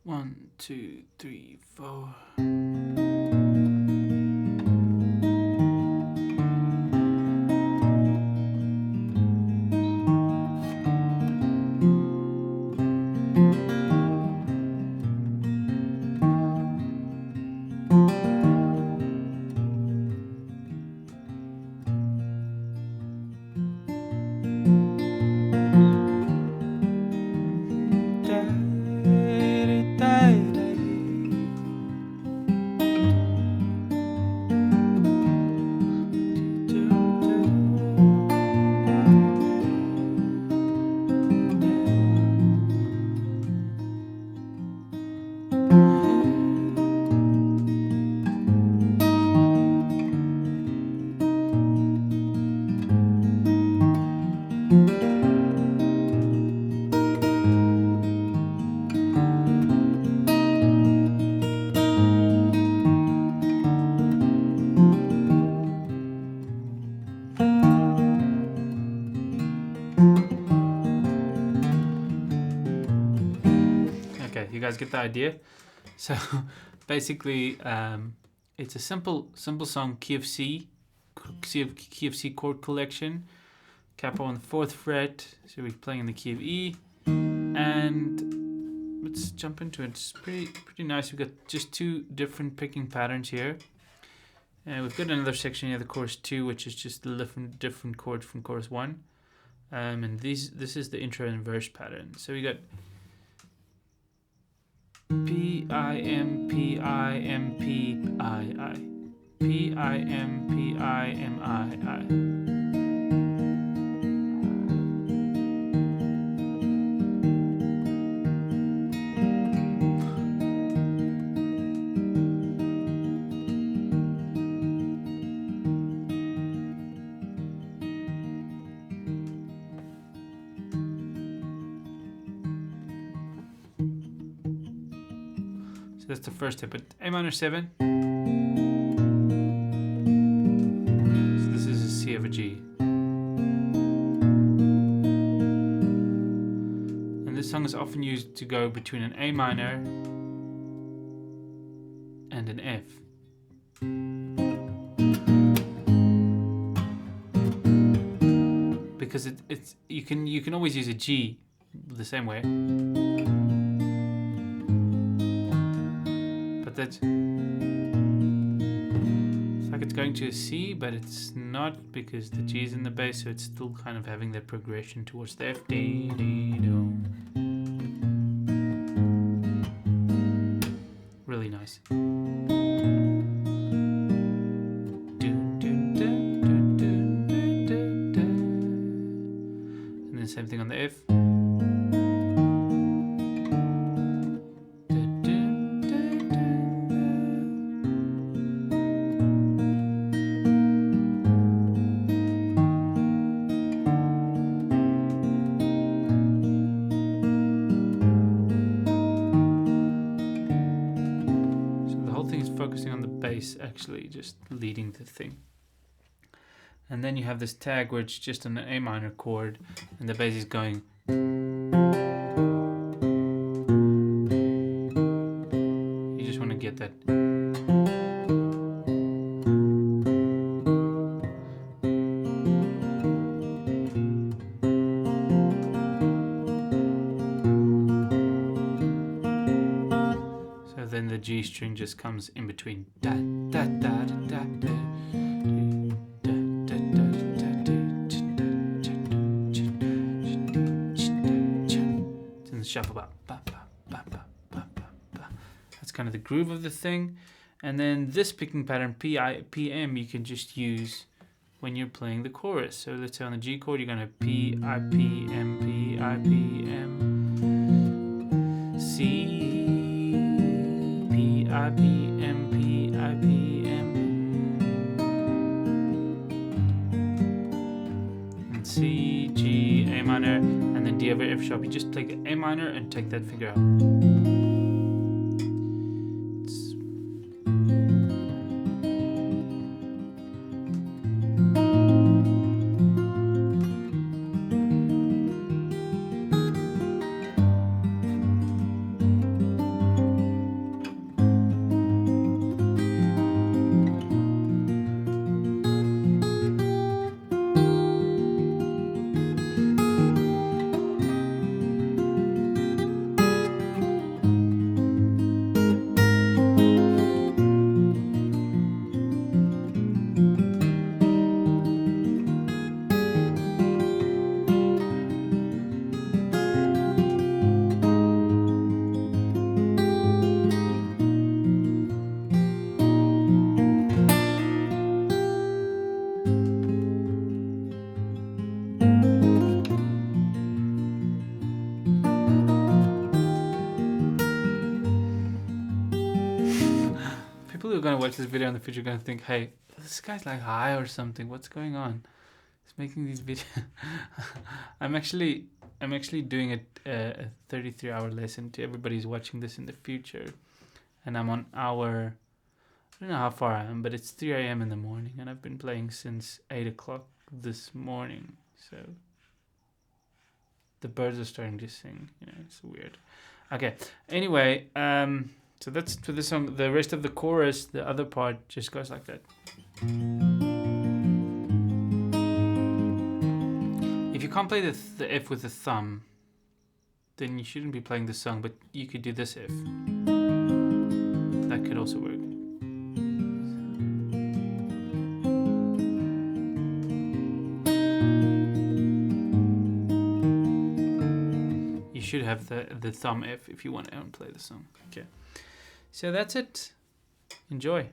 1, 2, 3, 4. You guys get the idea. So basically, it's a simple song, key of C chord collection, capo on the 4th fret. So we're playing in the key of E, and let's jump into it. It's pretty nice. We've got just 2 different picking patterns here, and we've got another section here, the chorus 2, which is just a different chord from chorus 1, and this is the intro and verse pattern. So we got P I M P I M P I I P I M P I M I I. So that's the first step, but A minor 7. So this is a C of a G. And this song is often used to go between an A minor and an F. Because it's you can always use a G the same way. That's it's like it's going to a C, but it's not, because the G is in the bass, so it's still kind of having that progression towards the F. D, D, do. Really nice. And then same thing on the F. Focusing on the bass, actually just leading the thing. And then you have this tag where it's just an A minor chord and the bass is going. You just want to get that. Then the G string just comes in between. Da, da, da, da, da, da. It's in the shuffle. That's kind of the groove of the thing. And then this picking pattern, PM, you can just use when you're playing the chorus. So let's say on the G chord, you're going to P, I, P, M, P, I, P, M, C. I, P, M, P, I, P, M, and C, G, A minor, and then D over F sharp. You just take the A minor and take that finger out. people who are gonna watch this video in the future are gonna think, hey, this guy's like high or something. What's going on? He's making these videos. I'm actually doing a 33-hour lesson to everybody who's watching this in the future, and I'm on hour. I don't know how far I am, but it's 3 a.m. in the morning, and I've been playing since 8 o'clock this morning. So the birds are starting to sing. You know, it's weird. Okay. Anyway, so that's for this song. The rest of the chorus, the other part, just goes like that. If you can't play the F with the thumb, then you shouldn't be playing the song, but you could do this F. That could also work. You should have the thumb F if you want to play the song. Okay. So that's it. Enjoy.